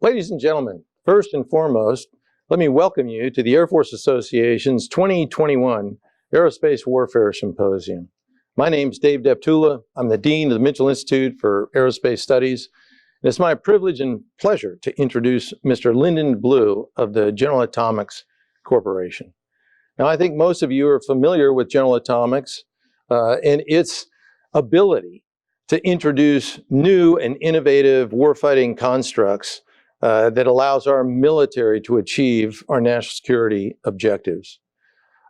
Ladies and gentlemen, first and foremost, let me welcome you to the Air Force Association's 2021 Aerospace Warfare Symposium. My name is Dave Deptula. I'm the Dean of the Mitchell Institute for Aerospace Studies. And it's my privilege and pleasure to introduce Mr. Lyndon Blue of the General Atomics Corporation. Now, I think most of you are familiar with General Atomics and its ability to introduce new and innovative warfighting constructs that allows our military to achieve our national security objectives.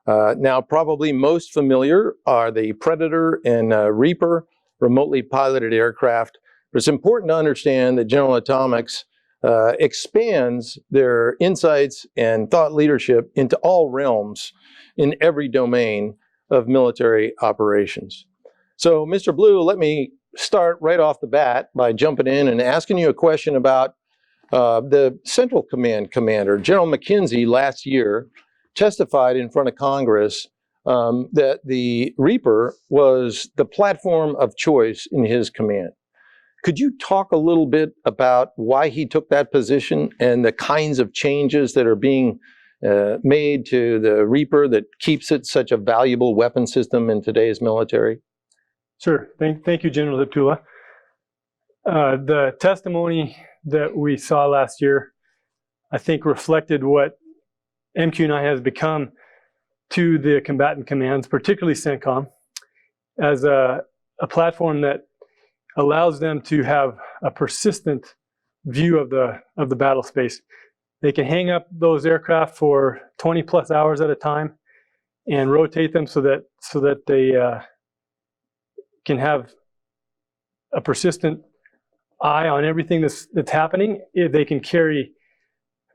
Now, probably most familiar are the Predator and Reaper remotely piloted aircraft. But it's important to understand that General Atomics expands their insights and thought leadership into all realms in every domain of military operations. So, Mr. Blue, let me start right off the bat by jumping in and asking you a question about the Central Command Commander, General McKenzie, last year testified in front of Congress that the Reaper was the platform of choice in his command. Could you talk a little bit about why he took that position and the kinds of changes that are being made to the Reaper that keeps it such a valuable weapon system in today's military? Sure. Thank you, General Deptula. The testimony that we saw last year, I think, reflected what MQ-9 has become to the combatant commands, particularly CENTCOM, as a platform that allows them to have a persistent view of the battle space. They can hang up those aircraft for 20 plus hours at a time and rotate them so that they can have a persistent eye on everything that's happening. They can carry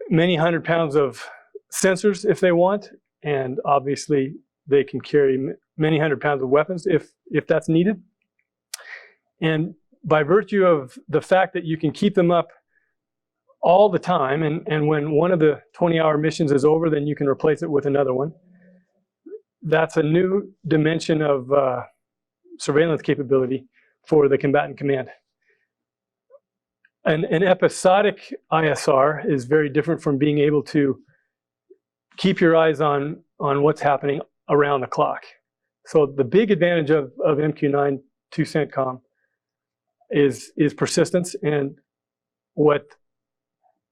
many hundred pounds of sensors if they want, and obviously they can carry many hundred pounds of weapons if that's needed. And by virtue of the fact that you can keep them up all the time, and when one of the 20-hour missions is over, then you can replace it with another one. That's a new dimension of surveillance capability for the combatant command. An episodic ISR is very different from being able to keep your eyes on what's happening around the clock. So the big advantage of MQ-9 to CENTCOM is persistence, and what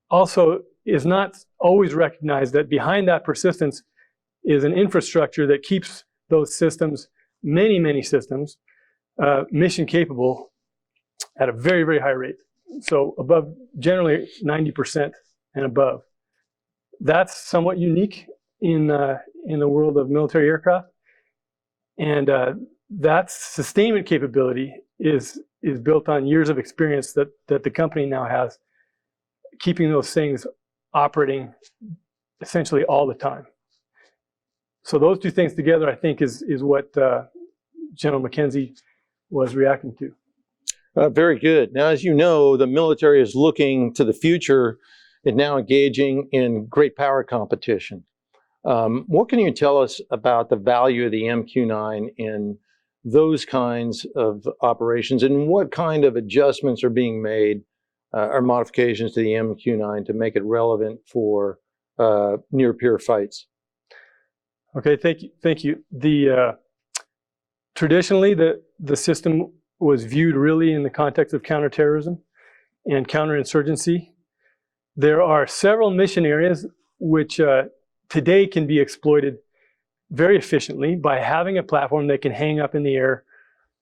also is not always recognized, that behind that persistence is an infrastructure that keeps those systems, many systems, mission capable at a very, very high rate. So above, generally 90% and above. That's somewhat unique in the world of military aircraft, and that sustainment capability is built on years of experience that the company now has, keeping those things operating essentially all the time. So those two things together, I think, is what General McKenzie was reacting to. Very good. Now, as you know, the military is looking to the future and now engaging in great power competition. What can you tell us about the value of the MQ-9 in those kinds of operations, and what kind of adjustments are being made or modifications to the MQ-9 to make it relevant for near-peer fights? Okay, thank you. Traditionally, the system was viewed really in the context of counterterrorism and counterinsurgency. There are several mission areas which today can be exploited very efficiently by having a platform that can hang up in the air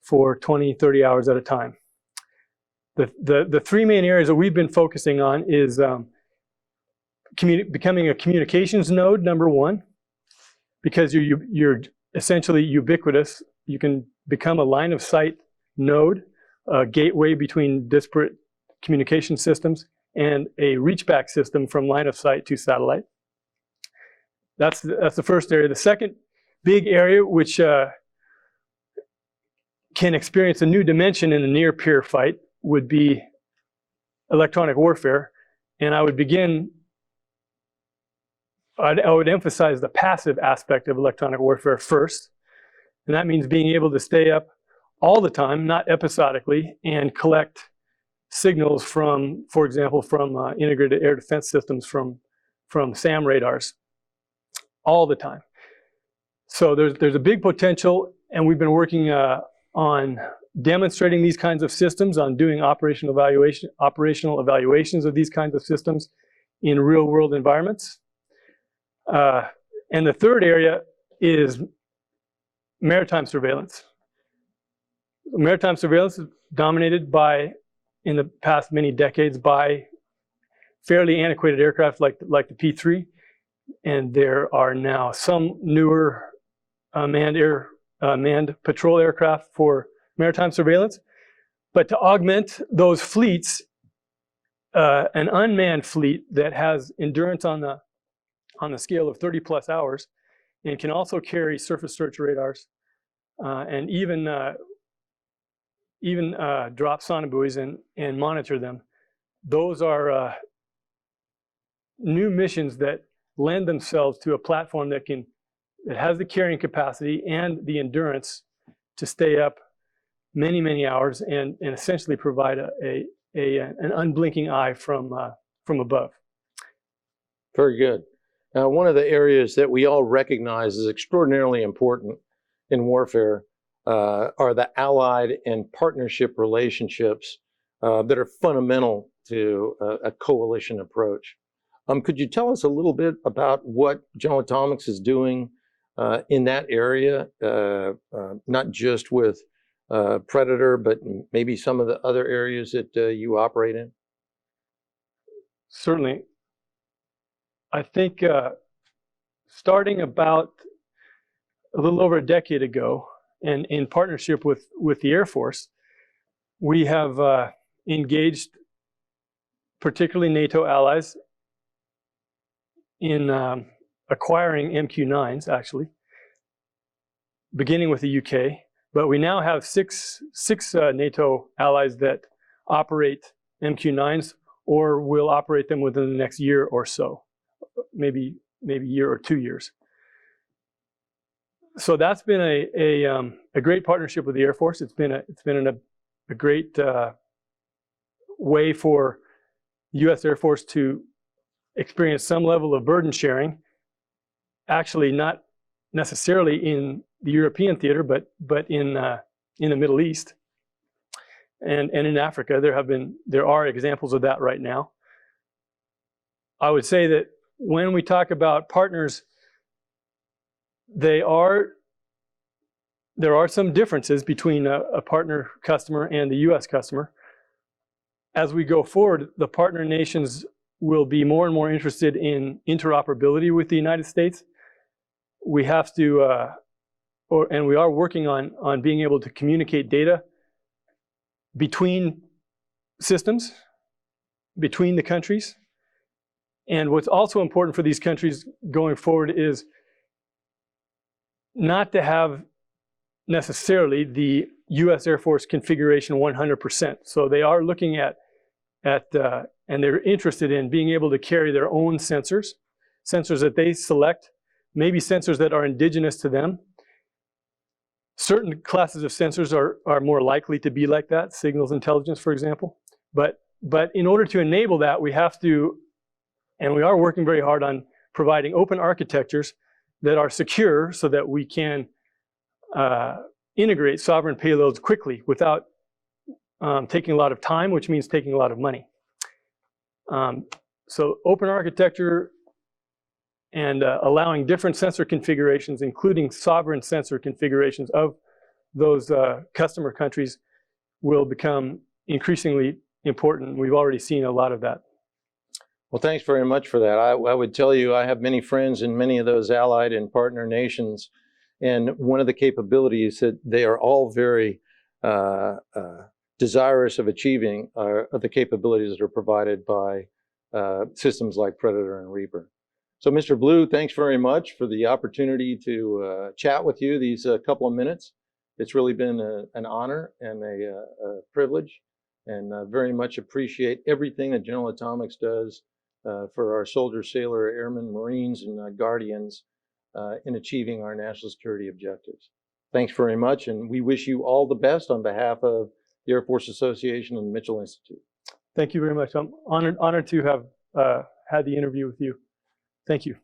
for 20, 30 hours at a time. The three main areas that we've been focusing on is becoming a communications node, number one, because you're essentially ubiquitous. You can become a line of sight node, a gateway between disparate communication systems, and a reachback system from line of sight to satellite. That's the first area. The second big area, which can experience a new dimension in the near-peer fight, would be electronic warfare. And I would emphasize the passive aspect of electronic warfare first. And that means being able to stay up all the time, not episodically, and collect signals from, for example, from integrated air defense systems from SAM radars all the time. So there's a big potential, and we've been working on demonstrating these kinds of systems, on doing operational evaluations of these kinds of systems in real world environments. And the third area is maritime surveillance. Maritime surveillance is dominated by, in the past many decades, by fairly antiquated aircraft like the P-3, and there are now some newer manned patrol aircraft for maritime surveillance. But to augment those fleets, an unmanned fleet that has endurance on the scale of 30 plus hours and can also carry surface search radars and even drop sonobuoys and monitor them. Those are new missions that lend themselves to a platform that has the carrying capacity and the endurance to stay up many, many hours and essentially provide an unblinking eye from above. Very good. Now, one of the areas that we all recognize is extraordinarily important in warfare are the allied and partnership relationships that are fundamental to a coalition approach. Could you tell us a little bit about what General Atomics is doing in that area, not just with Predator, but maybe some of the other areas that you operate in? Certainly. I think starting about a little over a decade ago, and in partnership with the Air Force, we have engaged particularly NATO allies in acquiring MQ-9s, actually, beginning with the UK. But we now have six NATO allies that operate MQ-9s or will operate them within the next year or so, maybe a year or 2 years. So that's been a great partnership with the Air Force. It's been a great way for the U.S. Air Force to experience some level of burden sharing, actually not necessarily in the European theater, but in the Middle East and in Africa. There are examples of that right now. I would say that when we talk about partners, there are some differences between a partner customer and the U.S. customer. As we go forward, the partner nations will be more and more interested in interoperability with the United States. We have to, and we are working on being able to communicate data between systems, between the countries. And what's also important for these countries going forward is not to have necessarily the U.S. Air Force configuration 100%. So they are looking at and they're interested in being able to carry their own sensors that they select, maybe sensors that are indigenous to them. Certain classes of sensors are more likely to be like that, signals intelligence, for example. But in order to enable that, we have to, and we are working very hard on providing open architectures that are secure so that we can integrate sovereign payloads quickly without taking a lot of time, which means taking a lot of money. So open architecture and allowing different sensor configurations, including sovereign sensor configurations of those customer countries, will become increasingly important. We've already seen a lot of that. Well, thanks very much for that. I would tell you I have many friends in many of those allied and partner nations, and one of the capabilities that they are all very desirous of achieving are the capabilities that are provided by systems like Predator and Reaper. So, Mr. Blue, thanks very much for the opportunity to chat with you these couple of minutes. It's really been an honor and a privilege, and very much appreciate everything that General Atomics does for our soldiers, sailor, airmen, Marines, and Guardians in achieving our national security objectives. Thanks very much, and we wish you all the best on behalf of the Air Force Association and the Mitchell Institute. Thank you very much. I'm honored to have had the interview with you. Thank you.